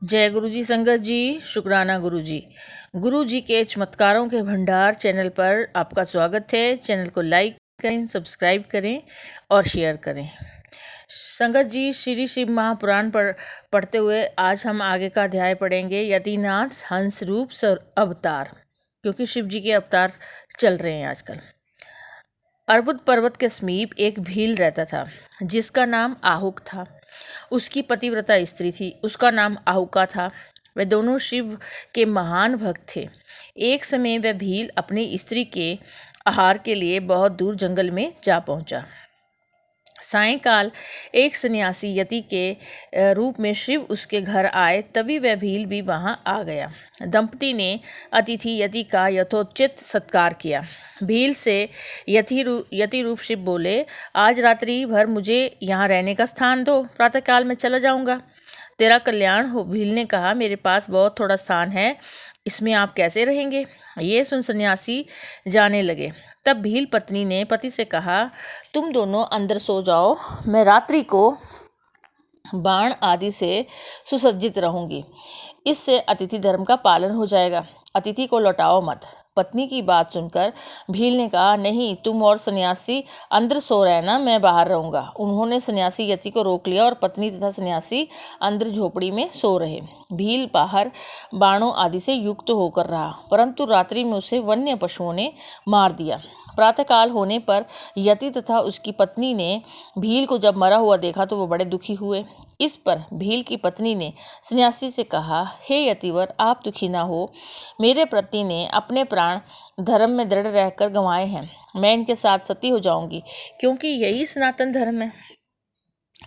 जय गुरु जी। संगत जी, शुक्राना गुरु जी। गुरु जी के चमत्कारों के भंडार चैनल पर आपका स्वागत है। चैनल को लाइक करें, सब्सक्राइब करें और शेयर करें। संगत जी, श्री शिव महापुराण पढ़ते हुए आज हम आगे का अध्याय पढ़ेंगे, यतिनाथ हंस रूप अवतार, क्योंकि शिव जी के अवतार चल रहे हैं आजकल। अर्बुद पर्वत के समीप एक भील रहता था जिसका नाम आहुक था। उसकी पतिव्रता स्त्री थी, उसका नाम आहुका था। वे दोनों शिव के महान भक्त थे। एक समय वह भील अपनी स्त्री के आहार के लिए बहुत दूर जंगल में जा पहुंचा। सायंकाल एक सन्यासी यति के रूप में शिव उसके घर आए, तभी वह भील भी वहां आ गया। दंपति ने अतिथि यति का यथोचित सत्कार किया। भील से यति रूप शिव बोले, आज रात्रि भर मुझे यहाँ रहने का स्थान दो, प्रातःकाल में चला जाऊंगा। तेरा कल्याण हो। भील ने कहा, मेरे पास बहुत थोड़ा स्थान है, इसमें आप कैसे रहेंगे? ये सुन सन्यासी जाने लगे। तब भील पत्नी ने पति से कहा, तुम दोनों अंदर सो जाओ, मैं रात्रि को बाण आदि से सुसज्जित रहूंगी। इससे अतिथि धर्म का पालन हो जाएगा। अतिथि को लौटाओ मत। पत्नी की बात सुनकर भील ने कहा, नहीं, तुम और सन्यासी अंदर सो रहना, मैं बाहर रहूंगा। उन्होंने सन्यासी यति को रोक लिया और पत्नी तथा सन्यासी अंदर झोपड़ी में सो रहे। भील बाहर बाणों आदि से युक्त होकर रहा, परंतु रात्रि में उसे वन्य पशुओं ने मार दिया। प्रातःकाल होने पर यति तथा उसकी पत्नी ने भील को जब मरा हुआ देखा तो वो बड़े दुखी हुए। इस पर भील की पत्नी ने सन्यासी से कहा, हे यतिवर, आप दुखी ना हो। मेरे पति ने अपने प्राण धर्म में दृढ़ रहकर गंवाए हैं। मैं इनके साथ सती हो जाऊंगी, क्योंकि यही सनातन धर्म है।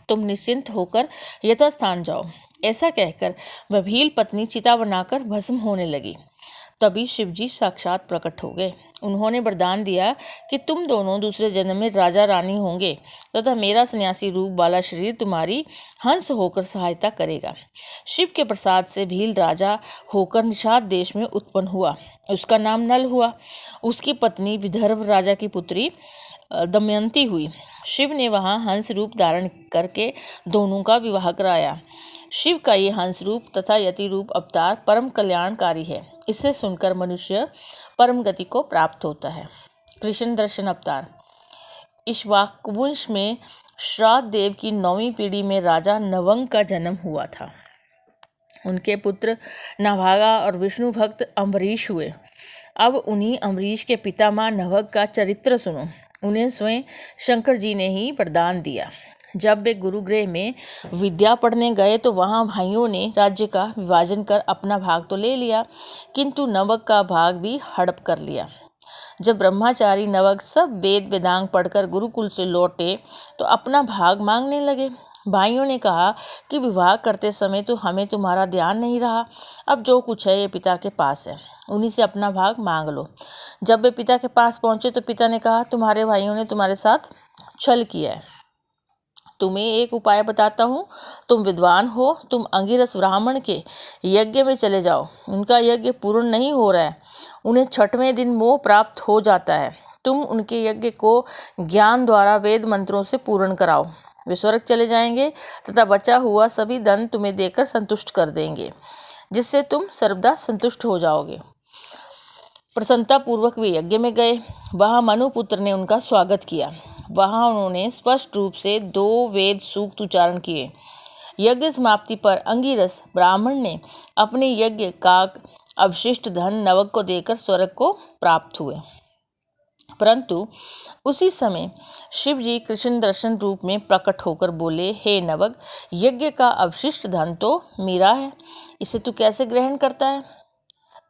तुम निश्चिंत होकर यथास्थान जाओ। ऐसा कहकर वह भील पत्नी चिता बनाकर भस्म होने लगी। तभी शिवजी साक्षात प्रकट हो गए। उन्होंने वरदान दिया कि तुम दोनों दूसरे जन्म में राजा रानी होंगे तथा मेरा सन्यासी रूप वाला शरीर तुम्हारी हंस होकर सहायता करेगा। शिव के प्रसाद से भील राजा होकर निषाद देश में उत्पन्न हुआ। उसका नाम नल हुआ। उसकी पत्नी विदर्भ राजा की पुत्री दमयंती हुई। शिव ने वहां हंस रूप धारण करके दोनों का विवाह कराया। शिव का ये हंस रूप तथा यति रूप अवतार परम कल्याणकारी है। इसे सुनकर मनुष्य परम गति को प्राप्त होता है। कृष्ण दर्शन अवतार। इक्ष्वाकुवंश में श्राद्ध देव की 9वीं पीढ़ी में राजा नवंग का जन्म हुआ था। उनके पुत्र नाभागा और विष्णु भक्त अम्बरीश हुए। अब उन्हीं अम्बरीश के पितामह नवग का चरित्र सुनो। उन्हें स्वयं शंकर जी ने ही वरदान दिया। जब वे गुरुगृह में विद्या पढ़ने गए तो वहां भाइयों ने राज्य का विभाजन कर अपना भाग तो ले लिया, किंतु नवग का भाग भी हड़प कर लिया। जब ब्रह्मचारी नवग सब वेद वेदांग पढ़कर गुरुकुल से लौटे तो अपना भाग मांगने लगे। भाइयों ने कहा कि विवाह करते समय तो हमें तुम्हारा ध्यान नहीं रहा, अब जो कुछ है ये पिता के पास है, उन्हीं से अपना भाग मांग लो। जब वे पिता के पास पहुंचे तो पिता ने कहा, तुम्हारे भाइयों ने तुम्हारे साथ छल किया है, तुम्हें एक उपाय बताता हूँ। तुम विद्वान हो, तुम अंगिरस ब्राह्मण के यज्ञ में चले जाओ। उनका यज्ञ पूर्ण नहीं हो रहा है, उन्हें 6वें दिन मोह प्राप्त हो जाता है। तुम उनके यज्ञ को ज्ञान द्वारा वेद मंत्रों से पूर्ण कराओ। वे स्वर्ग चले जाएंगे तथा बचा हुआ सभी धन तुम्हें देकर संतुष्ट कर देंगे, जिससे तुम सर्वदा संतुष्ट हो जाओगे। प्रसन्नता पूर्वक वे यज्ञ में गए। वहां मनुपुत्र ने उनका स्वागत किया। वहां उन्होंने स्पष्ट रूप से 2 वेद सूक्त उच्चारण किए। यज्ञ समाप्ति पर अंगिरस ब्राह्मण ने अपने यज्ञ का अवशिष्ट धन नवग को देकर स्वर्ग को प्राप्त हुए। परंतु उसी समय शिव जी कृष्ण दर्शन रूप में प्रकट होकर बोले, हे नवग, यज्ञ का अवशिष्ट धन तो मेरा है, इसे तू कैसे ग्रहण करता है?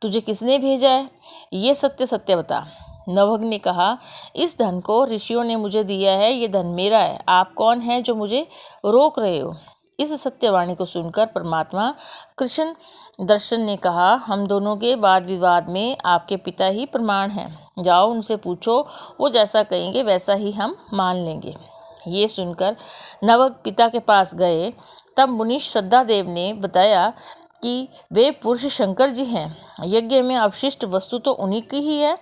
तुझे किसने भेजा है? ये सत्य सत्य बता। नवग ने कहा, इस धन को ऋषियों ने मुझे दिया है, ये धन मेरा है। आप कौन हैं जो मुझे रोक रहे हो? इस सत्यवाणी को सुनकर परमात्मा कृष्ण दर्शन ने कहा, हम दोनों के वाद विवाद में आपके पिता ही प्रमाण हैं। जाओ उनसे पूछो, वो जैसा कहेंगे वैसा ही हम मान लेंगे। ये सुनकर नवग पिता के पास गए। तब मुनि श्रद्धादेव ने बताया कि वे पुरुष शंकर जी हैं। यज्ञ में अवशिष्ट वस्तु तो उन्हीं की ही है।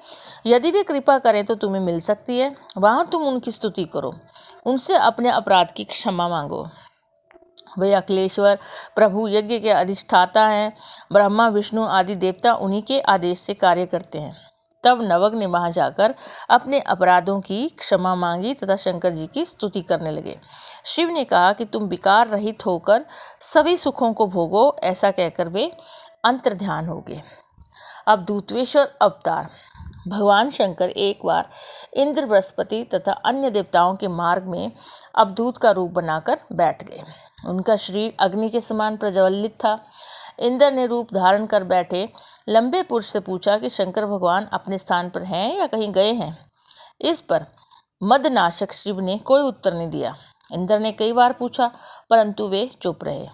यदि वे कृपा करें तो तुम्हें मिल सकती है। वहां तुम उनकी स्तुति करो, उनसे अपने अपराध की क्षमा मांगो। वे अखिलेश्वर प्रभु यज्ञ के अधिष्ठाता हैं। ब्रह्मा विष्णु आदि देवता उन्हीं के आदेश से कार्य करते हैं। तब नवग्न ने वहां जाकर अपने अपराधों की क्षमा मांगी तथा शंकर जी की स्तुति करने लगे। शिव ने कहा कि तुम विकार रहित होकर सभी सुखों को भोगो। ऐसा कहकर वे अंतर्ध्यान हो गए। अब दूतेश्वर अवतार। भगवान शंकर एक बार इंद्र, बृहस्पति तथा अन्य देवताओं के मार्ग में अवधूत का रूप बनाकर बैठ गए। उनका शरीर अग्नि के समान प्रज्वलित था। इंद्र ने रूप धारण कर बैठे लंबे पुरुष से पूछा कि शंकर भगवान अपने स्थान पर हैं या कहीं गए हैं। इस पर मदनाशक शिव ने कोई उत्तर नहीं दिया। इंद्र ने कई बार पूछा, परंतु वे चुप रहे।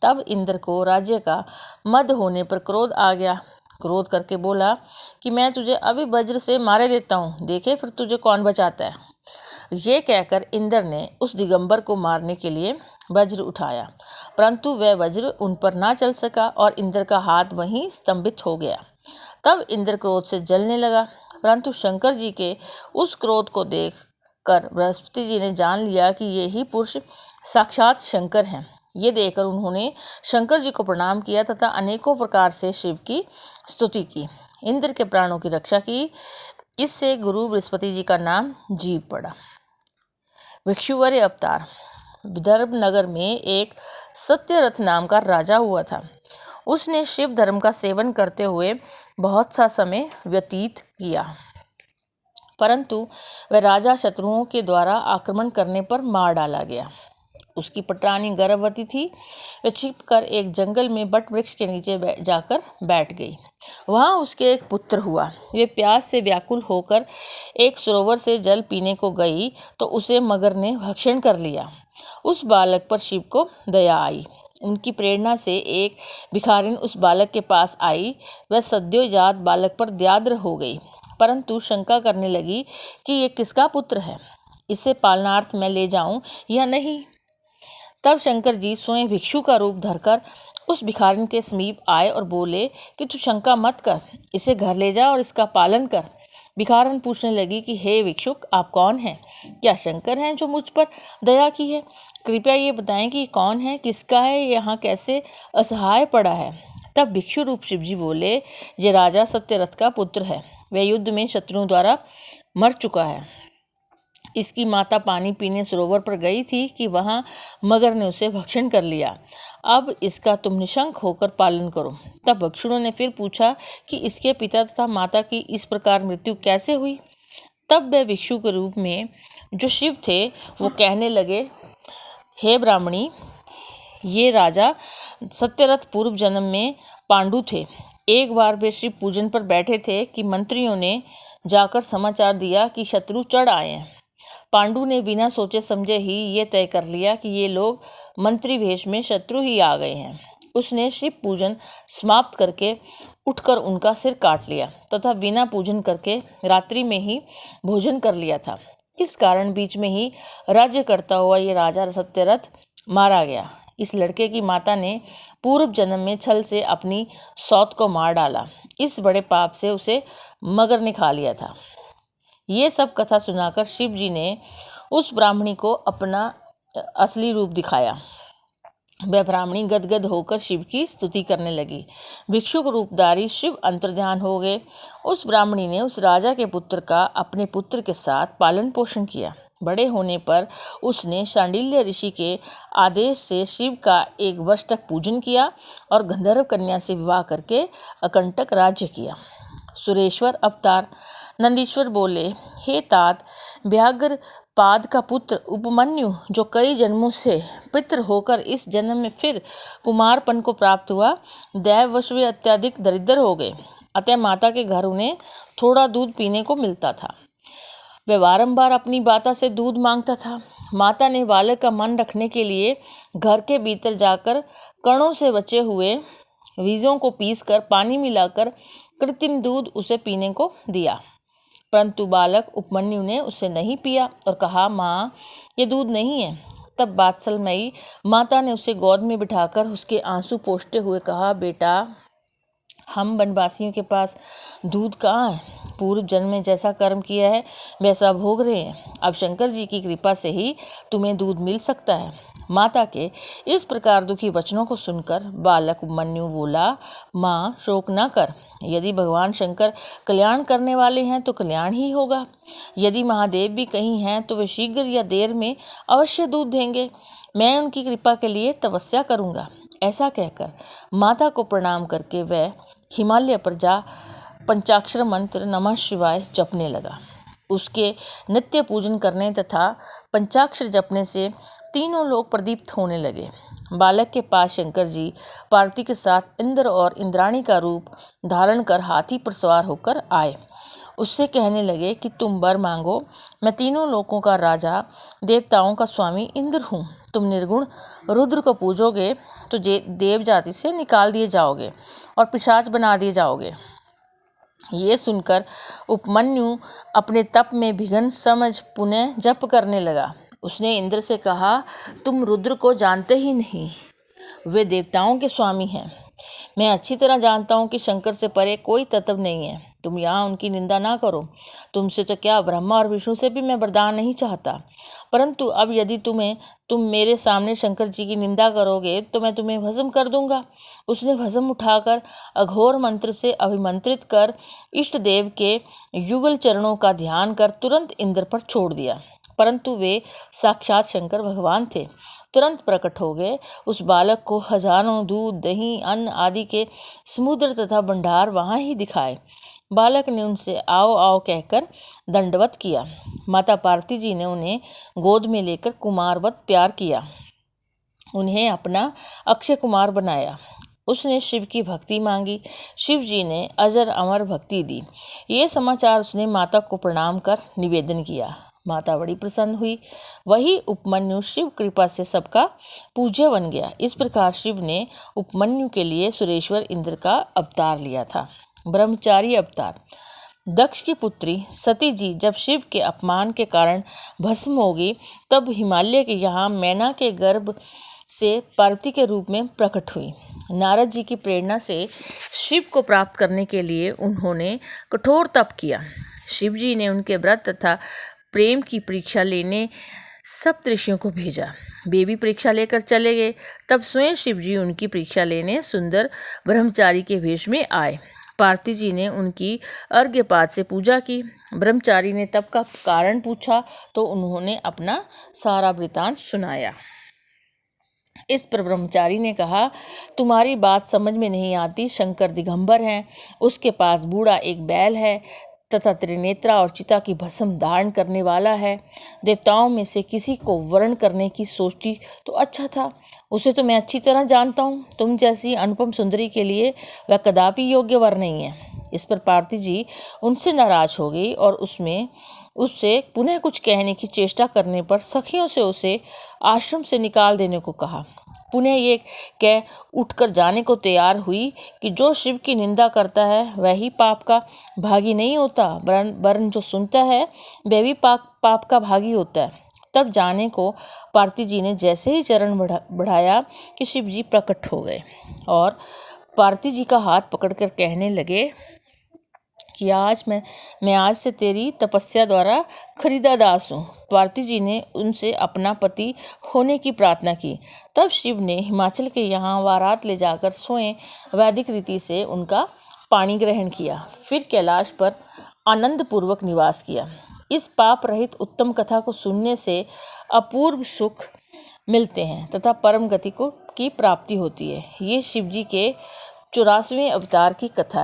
तब इंद्र को राज्य का मद होने पर क्रोध आ गया। क्रोध करके बोला कि मैं तुझे अभी वज्र से मारे देता हूँ, देखे फिर तुझे कौन बचाता है। ये कहकर इंद्र ने उस दिगंबर को मारने के लिए वज्र उठाया, परंतु वह वज्र उन पर ना चल सका और इंद्र का हाथ वहीं स्तंभित हो गया। तब इंद्र क्रोध से जलने लगा, परंतु शंकर जी के उस क्रोध को देख कर बृहस्पति जी ने जान लिया कि ये ही पुरुष साक्षात शंकर हैं। ये देखकर उन्होंने शंकर जी को प्रणाम किया तथा अनेकों प्रकार से शिव की स्तुति की, इंद्र के प्राणों की रक्षा की। इससे गुरु बृहस्पति जी का नाम जीव पड़ा। भिक्षुवर्य अवतार। विदर्भ नगर में एक सत्यरथ नाम का राजा हुआ था। उसने शिव धर्म का सेवन करते हुए बहुत सा समय व्यतीत किया, परंतु वह राजा शत्रुओं के द्वारा आक्रमण करने पर मार डाला गया। उसकी पटरानी गर्भवती थी। वह छिपकर एक जंगल में बट वृक्ष के नीचे जाकर बैठ गई। वहाँ उसके एक पुत्र हुआ। वे प्यास से व्याकुल होकर एक सरोवर से जल पीने को गई तो उसे मगर ने भक्षण कर लिया। उस बालक पर शिव को दया आई। उनकी प्रेरणा से एक भिखारिन उस बालक के पास आई। वह सद्योजात बालक पर दयाद्र हो गई, परंतु शंका करने लगी कि ये किसका पुत्र है, इसे पालनार्थ मैं ले जाऊं या नहीं। तब शंकर जी स्वयं भिक्षु का रूप धरकर उस भिखारिन के समीप आए और बोले कि तू शंका मत कर, इसे घर ले जा और इसका पालन कर। भिखारिन पूछने लगी कि हे भिक्षुक, आप कौन हैं? क्या शंकर हैं जो मुझ पर दया की है? कृपया ये बताएं कि कौन है, किसका है, यहाँ कैसे असहाय पड़ा है। तब भिक्षु रूप शिव जी बोले, ये राजा सत्यरथ का पुत्र है। वह युद्ध में शत्रुओं द्वारा मर चुका है। इसकी माता पानी पीने सरोवर पर गई थी कि वहां मगर ने उसे भक्षण कर लिया। अब इसका तुम निशंक होकर पालन करो। तब भिक्षुओं ने फिर पूछा कि इसके पिता तथा माता की इस प्रकार मृत्यु कैसे हुई। तब वह भिक्षु के रूप में जो शिव थे वो कहने लगे, हे ब्राह्मणी, ये राजा सत्यरथ पूर्व जन्म में पांडु थे। एक बार वे शिव पूजन पर बैठे थे कि मंत्रियों ने जाकर समाचार दिया कि शत्रु चढ़ आए हैं। पांडु ने बिना सोचे समझे ही ये तय कर लिया कि ये लोग मंत्री वेश में शत्रु ही आ गए हैं। उसने शिव पूजन समाप्त करके उठकर उनका सिर काट लिया तथा बिना पूजन करके रात्रि में ही भोजन कर लिया था। इस कारण बीच में ही राज्य करता हुआ ये राजा सत्यरथ मारा गया। इस लड़के की माता ने पूर्व जन्म में छल से अपनी सौत को मार डाला। इस बड़े पाप से उसे मगर ने खा लिया था। ये सब कथा सुनाकर शिव जी ने उस ब्राह्मणी को अपना असली रूप दिखाया। वह ब्राह्मणी गदगद होकर शिव की स्तुति करने लगी। भिक्षुक रूपधारी शिव अंतर्ध्यान हो गए। उस ब्राह्मणी ने उस राजा के पुत्र का अपने पुत्र के साथ पालन पोषण किया। बड़े होने पर उसने शांडिल्य ऋषि के आदेश से शिव का 1 वर्ष तक पूजन किया और गंधर्व कन्या से विवाह करके अकंटक राज्य किया। सुरेश्वर अवतार। नंदीश्वर बोले, हे तात, व्याघ्र पाद का पुत्र उपमन्यु जो कई जन्मों से पितृ होकर इस जन्म में फिर कुमारपन को प्राप्त हुआ, दैववश वे अत्यधिक दरिद्र हो गए। अतः माता के घर उन्हें थोड़ा दूध पीने को मिलता था। वह बारंबार अपनी माता से दूध मांगता था। माता ने बालक का मन रखने के लिए घर के भीतर जाकर कणों से बचे हुए बीजों को पीसकर पानी मिलाकर कृत्रिम दूध उसे पीने को दिया, परंतु बालक उपमन्यु ने उसे नहीं पिया और कहा, माँ, ये दूध नहीं है। तब वात्सलमयी माता ने उसे गोद में बिठाकर उसके आंसू पोंछते हुए कहा, बेटा, हम वनवासियों के पास दूध कहाँ है? पूर्व जन्म में जैसा कर्म किया है वैसा भोग रहे हैं। अब शंकर जी की कृपा से ही तुम्हें दूध मिल सकता है। माता के इस प्रकार दुखी वचनों को सुनकर बालक उपमन्यु बोला, माँ शोक न कर। यदि भगवान शंकर कल्याण करने वाले हैं तो कल्याण ही होगा। यदि महादेव भी कहीं हैं तो वे शीघ्र या देर में अवश्य दूध देंगे। मैं उनकी कृपा के लिए तपस्या करूँगा। ऐसा कहकर माता को प्रणाम करके वह हिमालय पर जा पंचाक्षर मंत्र नमः शिवाय जपने लगा। उसके नित्य पूजन करने तथा पंचाक्षर जपने से तीनों लोग प्रदीप्त होने लगे। बालक के पास शंकर जी पार्वती के साथ इंद्र और इंद्राणी का रूप धारण कर हाथी पर सवार होकर आए। उससे कहने लगे कि तुम वर मांगो, मैं तीनों लोकों का राजा देवताओं का स्वामी इंद्र हूँ। तुम निर्गुण रुद्र को पूजोगे तो देव जाति से निकाल दिए जाओगे और पिशाच बना दिए जाओगे। ये सुनकर उपमन्यु अपने तप में विघ्न समझ पुनः जप करने लगा। उसने इंद्र से कहा, तुम रुद्र को जानते ही नहीं, वे देवताओं के स्वामी हैं। मैं अच्छी तरह जानता हूँ कि शंकर से परे कोई तत्व नहीं है। तुम यहाँ उनकी निंदा ना करो। तुमसे तो क्या, ब्रह्मा और विष्णु से भी मैं वरदान नहीं चाहता, परंतु अब यदि तुम मेरे सामने शंकर जी की निंदा करोगे तो मैं तुम्हें भस्म कर दूंगा। उसने भस्म उठाकर अघोर मंत्र से अभिमंत्रित कर इष्ट देव के युगल चरणों का ध्यान कर तुरंत इंद्र पर छोड़ दिया, परंतु वे साक्षात शंकर भगवान थे। तुरंत प्रकट हो गए। उस बालक को हजारों दूध, दही, अन्न आदि के समुद्र तथा भंडार वहाँ ही दिखाए। बालक ने उनसे आओ आओ कहकर दंडवत किया। माता पार्वती जी ने उन्हें गोद में लेकर कुमारवत प्यार किया, उन्हें अपना अक्षय कुमार बनाया। उसने शिव की भक्ति मांगी। शिव जी ने अजर अमर भक्ति दी। ये समाचार उसने माता को प्रणाम कर निवेदन किया। माता बड़ी प्रसन्न हुई। वही उपमन्यु शिव कृपा से सबका पूज्य बन गया। इस प्रकार शिव ने उपमन्यु के लिए सुरेश्वर इंद्र का अवतार लिया था। ब्रह्मचारी अवतार। दक्ष की पुत्री सती जी जब शिव के अपमान के कारण भस्म हो गई, तब हिमालय के यहाँ मैना के गर्भ से पार्वती के रूप में प्रकट हुई। नारद जी की प्रेरणा से शिव को प्राप्त करने के लिए उन्होंने कठोर तप किया। शिव जी ने उनके व्रत तथा प्रेम की परीक्षा लेने सब ऋषियों को भेजा। वे भी परीक्षा लेकर चले गए। तब स्वयं शिव जी उनकी परीक्षा लेने सुंदर ब्रह्मचारी के वेश में आए। पार्वती जी ने उनकी अर्घ्यपात से पूजा की। ब्रह्मचारी ने तप का कारण पूछा तो उन्होंने अपना सारा वृतांत सुनाया। इस पर ब्रह्मचारी ने कहा, तुम्हारी बात समझ में नहीं आती। शंकर दिगंबर हैं, उसके पास बूढ़ा एक बैल है तथा त्रिनेत्रा और चिता की भस्म धारण करने वाला है। देवताओं में से किसी को वर्ण करने की सोचती तो अच्छा था। उसे तो मैं अच्छी तरह जानता हूँ। तुम जैसी अनुपम सुंदरी के लिए वह कदापि योग्य वर नहीं है। इस पर पार्वती जी उनसे नाराज हो गई और उससे पुनः कुछ कहने की चेष्टा करने पर सखियों से उसे आश्रम से निकाल देने को कहा। पुनः ये कह उठकर जाने को तैयार हुई कि जो शिव की निंदा करता है वह ही पाप का भागी नहीं होता, वरन जो सुनता है वह भी पाप का भागी होता है। तब जाने को पार्वती जी ने जैसे ही चरण बढ़ाया कि शिव जी प्रकट हो गए और पार्वती जी का हाथ पकड़कर कहने लगे कि मैं आज से तेरी तपस्या द्वारा खरीदा दास हूँ। पार्वती जी ने उनसे अपना पति होने की प्रार्थना की। तब शिव ने हिमाचल के यहाँ वारात ले जाकर स्वयं वैदिक रीति से उनका पाणी ग्रहण किया, फिर कैलाश पर आनंद पूर्वक निवास किया। इस पाप रहित उत्तम कथा को सुनने से अपूर्व सुख मिलते हैं तथा परम गति की प्राप्ति होती है। ये शिव जी के 84वें अवतार की कथा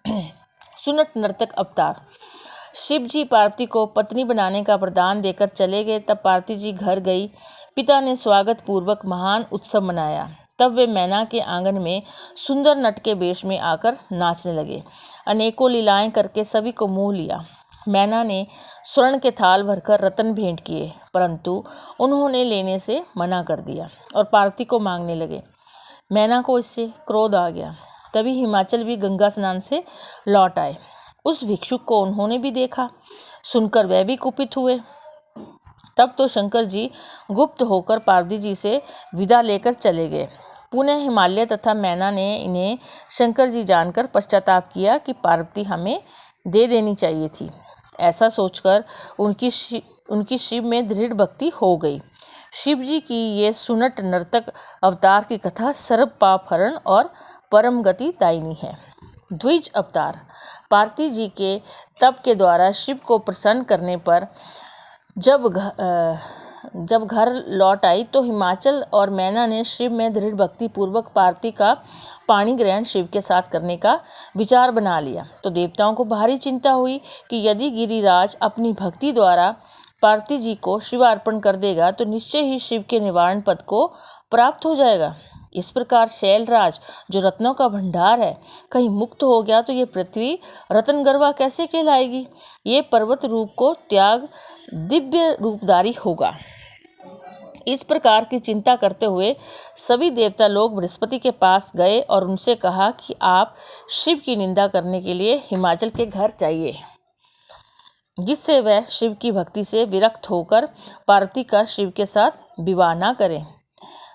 है। सुनट नर्तक अवतार। शिव जी पार्वती को पत्नी बनाने का वरदान देकर चले गए। तब पार्वती जी घर गई। पिता ने स्वागत पूर्वक महान उत्सव मनाया। तब वे मैना के आंगन में सुंदर नट के वेश में आकर नाचने लगे। अनेकों लीलाएं करके सभी को मोह लिया। मैना ने स्वर्ण के थाल भरकर रत्न भेंट किए, परंतु उन्होंने लेने से मना कर दिया और पार्वती को मांगने लगे। मैना को इससे क्रोध आ गया। तभी हिमाचल भी गंगा स्नान से लौट आए। उस भिक्षुक को उन्होंने भी देखा। सुनकर वह भी कुपित हुए। तब तो शंकर जी गुप्त होकर पार्वती जी से विदा लेकर चले गए। पुनः हिमालय तथा मैना ने इन्हें शंकर जी जानकर पश्चाताप किया कि पार्वती हमें दे देनी चाहिए थी। ऐसा सोचकर उनकी शिव में दृढ़ भक्ति हो गई। शिव जी की ये सुनट नर्तक अवतार की कथा सर्व पाप हरण और परम गति दायिनी है। द्विज अवतार पार्वती जी के तप के द्वारा शिव को प्रसन्न करने पर जब घर लौट आई तो हिमाचल और मैना ने शिव में दृढ़ भक्ति पूर्वक पार्वती का पाणी ग्रहण शिव के साथ करने का विचार बना लिया। तो देवताओं को भारी चिंता हुई कि यदि गिरिराज अपनी भक्ति द्वारा पार्वती जी को शिव अर्पण कर देगा तो निश्चय ही शिव के निवारण पद को प्राप्त हो जाएगा। इस प्रकार शैलराज जो रत्नों का भंडार है कहीं मुक्त हो गया तो ये पृथ्वी रतन गर्वा कैसे कहलाएगी। ये पर्वत रूप को त्याग दिव्य रूपधारी होगा। इस प्रकार की चिंता करते हुए सभी देवता लोग बृहस्पति के पास गए और उनसे कहा कि आप शिव की निंदा करने के लिए हिमाचल के घर जाइए, जिससे वह शिव की भक्ति से विरक्त होकर पार्वती का शिव के साथ विवाह न करें।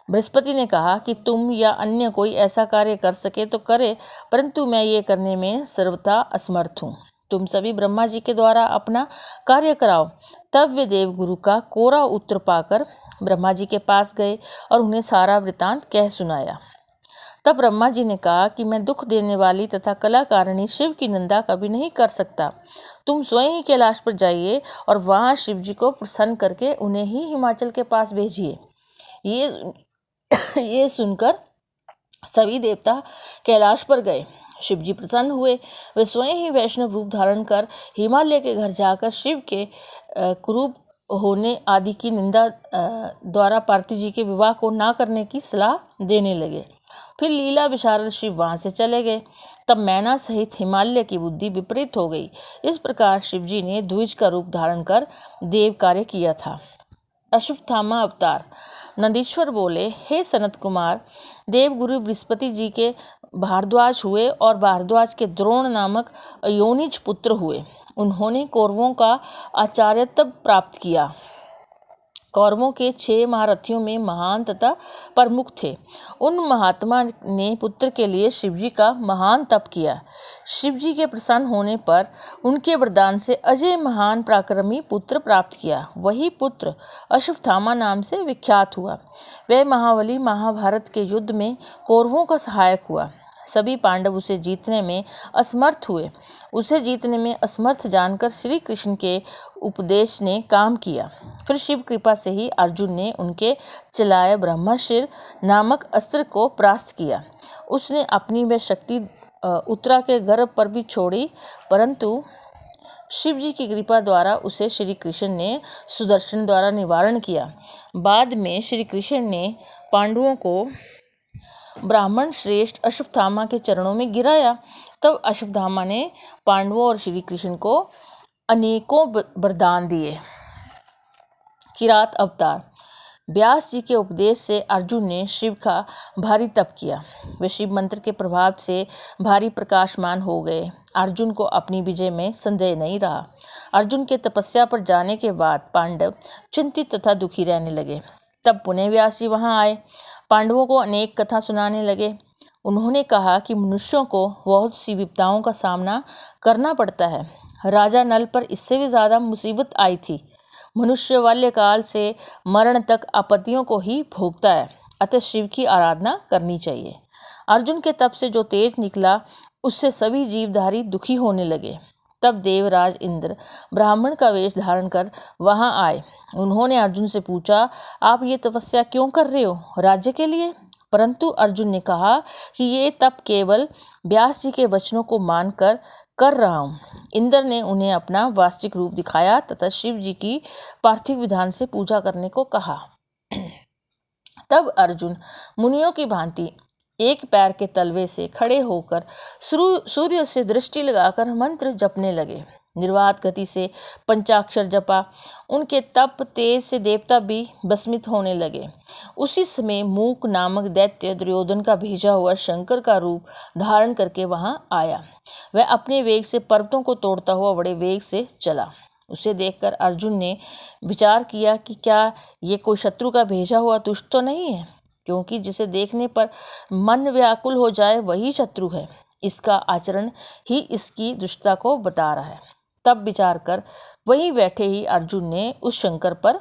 बृहस्पति ने कहा कि तुम या अन्य कोई ऐसा कार्य कर सके तो करे, परंतु मैं ये करने में सर्वथा असमर्थ हूँ। तुम सभी ब्रह्मा जी के द्वारा अपना कार्य कराओ। तब वे देवगुरु का कोरा उत्तर पाकर ब्रह्मा जी के पास गए और उन्हें सारा वृतांत कह सुनाया। तब ब्रह्मा जी ने कहा कि मैं दुख देने वाली तथा कलाकारिणी शिव की निंदा कभी नहीं कर सकता। तुम स्वयं ही कैलाश पर जाइए और वहाँ शिव जी को प्रसन्न करके उन्हें ही हिमाचल के पास भेजिए। ये सुनकर सभी देवता कैलाश पर गए। शिव जी प्रसन्न हुए। वे स्वयं ही वैष्णव रूप धारण कर हिमालय के घर जाकर शिव के कुरूप होने आदि की निंदा द्वारा पार्वती जी के विवाह को ना करने की सलाह देने लगे। फिर लीला विशारद शिव वहाँ से चले गए। तब मैना सहित हिमालय की बुद्धि विपरीत हो गई। इस प्रकार शिव जी ने द्विज का रूप धारण कर देव कार्य किया था। अश्वत्थामा अवतार नंदीश्वर बोले, हे सनत कुमार, देवगुरु बृहस्पति जी के भारद्वाज हुए और भारद्वाज के द्रोण नामक योनिज पुत्र हुए। उन्होंने कौरवों का आचार्यत्व प्राप्त किया। कौरवों के 6 महारथियों में महान तथा प्रमुख थे। उन महात्मा ने पुत्र के लिए शिवजी का महान तप किया। शिवजी के प्रसन्न होने पर उनके वरदान से अजय महान पराक्रमी पुत्र प्राप्त किया। वही पुत्र अश्वत्थामा नाम से विख्यात हुआ। वह महाबली महाभारत के युद्ध में कौरवों का सहायक हुआ। सभी पांडव उसे जीतने में असमर्थ हुए। उसे जीतने में असमर्थ जानकर श्री कृष्ण के उपदेश ने काम किया। फिर शिव कृपा से ही अर्जुन ने उनके चलाए ब्रह्मास्त्र नामक अस्त्र को परास्त किया। उसने अपनी वह शक्ति उत्तरा के गर्भ पर भी छोड़ी, परंतु शिव जी की कृपा द्वारा उसे श्री कृष्ण ने सुदर्शन द्वारा निवारण किया। बाद में श्री कृष्ण ने पांडवों को ब्राह्मण श्रेष्ठ अश्वत्थामा के चरणों में गिराया। तब अश्वत्थामा ने पांडवों और श्री कृष्ण को अनेकों वरदान दिए। किरात अवतार व्यास जी के उपदेश से अर्जुन ने शिव का भारी तप किया। वे शिव मंत्र के प्रभाव से भारी प्रकाशमान हो गए। अर्जुन को अपनी विजय में संदेह नहीं रहा। अर्जुन के तपस्या पर जाने के बाद पांडव चिंतित तथा दुखी रहने लगे। तब पुनः व्यास जी वहाँ आए। पांडवों को अनेक कथा सुनाने लगे। उन्होंने कहा कि मनुष्यों को बहुत सी विपदाओं का सामना करना पड़ता है। राजा नल पर इससे भी ज़्यादा मुसीबत आई थी। मनुष्य बाल्यकाल से मरण तक आपत्तियों को ही भोगता है, अतः शिव की आराधना करनी चाहिए। अर्जुन के तप से जो तेज निकला उससे सभी जीवधारी दुखी होने लगे। तब देवराज इंद्र ब्राह्मण का वेश धारण कर वहां आए। उन्होंने अर्जुन से पूछा, आप ये तपस्या क्यों कर रहे हो? राज्य के लिए? परंतु अर्जुन ने कहा कि ये तप केवल व्यास जी के वचनों को मानकर कर रहा हूँ। इंद्र ने उन्हें अपना वास्तविक रूप दिखाया तथा शिव जी की पार्थिव विधान से पूजा करने को कहा। तब अर्जुन मुनियों की भांति एक पैर के तलवे से खड़े होकर सूर्य से दृष्टि लगाकर मंत्र जपने लगे। निर्वात गति से पंचाक्षर जपा। उनके तप तेज से देवता भी भस्मित होने लगे। उसी समय मूक नामक दैत्य दुर्योधन का भेजा हुआ शंकर का रूप धारण करके वहां आया। वह अपने वेग से पर्वतों को तोड़ता हुआ बड़े वेग से चला। उसे देखकर अर्जुन ने विचार किया कि क्या ये कोई शत्रु का भेजा हुआ दुष्ट तो नहीं है, क्योंकि जिसे देखने पर मन व्याकुल हो जाए वही शत्रु है। इसका आचरण ही इसकी दुष्टता को बता रहा है। तब विचार कर वहीं बैठे ही अर्जुन ने उस शंकर पर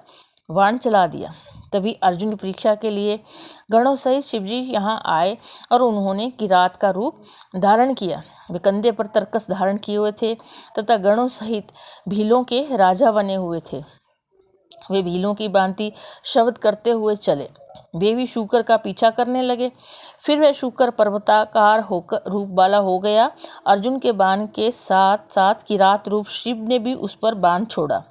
बाण चला दिया। तभी अर्जुन की परीक्षा के लिए गणों सहित शिवजी यहाँ आए और उन्होंने किरात का रूप धारण किया। वे कंधे पर तरकस धारण किए हुए थे तथा गणों सहित भीलों के राजा बने हुए थे। वे भीलों की भांति शब्द करते हुए चले। वे भी शूकर का पीछा करने लगे। फिर वह शूकर पर्वताकार होकर रूप वाला हो गया। अर्जुन के बाण के साथ साथ किरात रूप शिव ने भी उस पर बाण छोड़ा।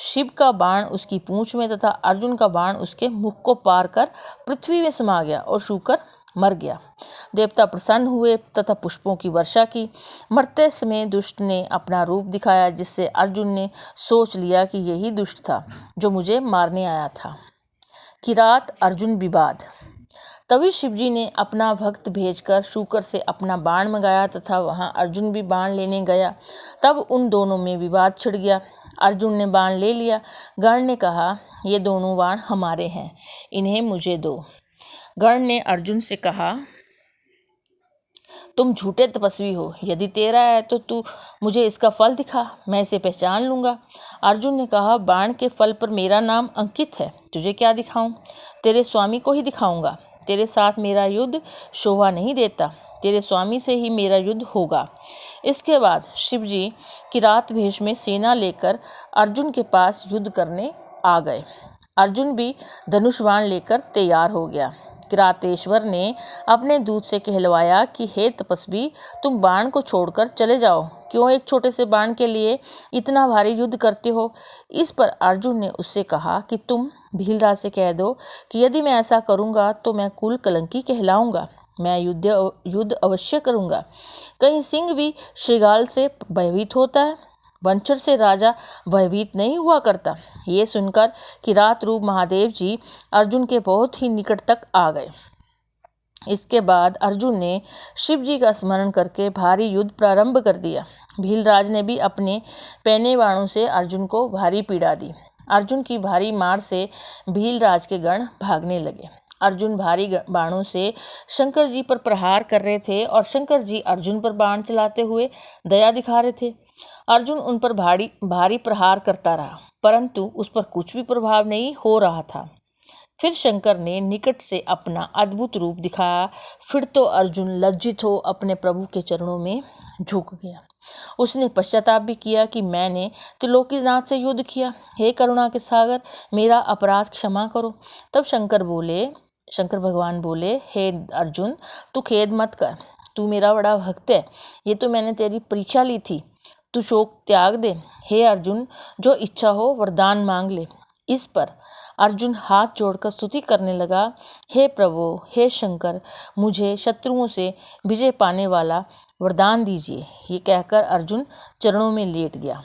शिव का बाण उसकी पूंछ में तथा अर्जुन का बाण उसके मुख को पार कर पृथ्वी में समा गया और शूकर मर गया। देवता प्रसन्न हुए तथा पुष्पों की वर्षा की। मरते समय दुष्ट ने अपना रूप दिखाया, जिससे अर्जुन ने सोच लिया कि यही दुष्ट था जो मुझे मारने आया था। किरात अर्जुन विवाद। तभी शिवजी ने अपना भक्त भेजकर शूकर से अपना बाण मंगाया तथा वहां अर्जुन भी बाण लेने गया। तब उन दोनों में विवाद छिड़ गया। अर्जुन ने बाण ले लिया। गण ने कहा, ये दोनों बाण हमारे हैं, इन्हें मुझे दो। गण ने अर्जुन से कहा, तुम झूठे तपस्वी हो, यदि तेरा है तो तू मुझे इसका फल दिखा, मैं इसे पहचान लूँगा। अर्जुन ने कहा, बाण के फल पर मेरा नाम अंकित है, तुझे क्या दिखाऊं? तेरे स्वामी को ही दिखाऊंगा। तेरे साथ मेरा युद्ध शोभा नहीं देता, तेरे स्वामी से ही मेरा युद्ध होगा। इसके बाद शिवजी किरात भेष में सेना लेकर अर्जुन के पास युद्ध करने आ गए। अर्जुन भी धनुष बाण लेकर तैयार हो गया। किरातेश्वर ने अपने दूत से कहलवाया कि हे तपस्वी, तुम बाण को छोड़कर चले जाओ, क्यों एक छोटे से बाण के लिए इतना भारी युद्ध करते हो? इस पर अर्जुन ने उससे कहा कि तुम भीलराज से कह दो कि यदि मैं ऐसा करूंगा तो मैं कुल कलंकी कहलाऊंगा। मैं युद्ध अवश्य करूंगा। कहीं सिंह भी श्रृगाल से भयभीत होता है, वंशज से राजा भयभीत नहीं हुआ करता। ये सुनकर किरात रूप महादेव जी अर्जुन के बहुत ही निकट तक आ गए। इसके बाद अर्जुन ने शिव जी का स्मरण करके भारी युद्ध प्रारंभ कर दिया। भीलराज ने भी अपने पैने बाणों से अर्जुन को भारी पीड़ा दी। अर्जुन की भारी मार से भीलराज के गण भागने लगे। अर्जुन भारी बाणों से शंकर जी पर प्रहार कर रहे थे और शंकर जी अर्जुन पर बाण चलाते हुए दया दिखा रहे थे। अर्जुन उन पर भारी प्रहार करता रहा, परंतु उस पर कुछ भी प्रभाव नहीं हो रहा था। फिर शंकर ने निकट से अपना अद्भुत रूप दिखाया। फिर तो अर्जुन लज्जित हो अपने प्रभु के चरणों में झुक गया। उसने पश्चाताप भी किया कि मैंने त्रिलोकीनाथ से युद्ध किया, हे करुणा के सागर, मेरा अपराध क्षमा करो। तब शंकर भगवान बोले, हे अर्जुन, तू खेद मत कर, तू मेरा बड़ा भक्त है, ये तो मैंने तेरी परीक्षा ली थी, तू शोक त्याग दे। हे अर्जुन, जो इच्छा हो वरदान मांग ले। इस पर अर्जुन हाथ जोड़कर स्तुति करने लगा, हे प्रभु, हे शंकर, मुझे शत्रुओं से विजय पाने वाला वरदान दीजिए। ये कहकर अर्जुन चरणों में लेट गया।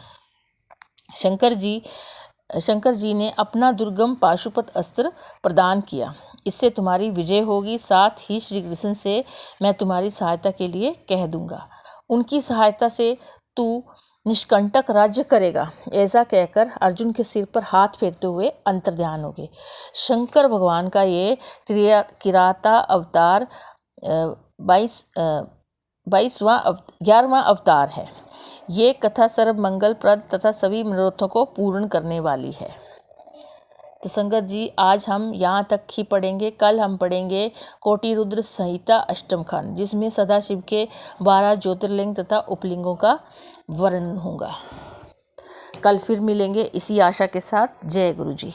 शंकर जी ने अपना दुर्गम पाशुपत अस्त्र प्रदान किया, इससे तुम्हारी विजय होगी। साथ ही श्री कृष्ण से मैं तुम्हारी सहायता के लिए कह दूंगा, उनकी सहायता से तू निष्कंटक राज्य करेगा। ऐसा कहकर अर्जुन के सिर पर हाथ फेरते हुए अंतर्ध्यान हो गए। शंकर भगवान का ये किराता अवतार 11वां अवतार है। ये कथा सर्व मंगलप्रद तथा सभी मनोरथों को पूर्ण करने वाली है। तो संगत जी, आज हम यहाँ तक ही पढ़ेंगे। कल हम पढ़ेंगे कोटि रुद्र संहिता अष्टम खंड, जिसमें सदाशिव के 12 ज्योतिर्लिंग तथा उपलिंगों का वर्णन होगा। कल फिर मिलेंगे इसी आशा के साथ। जय गुरु जी।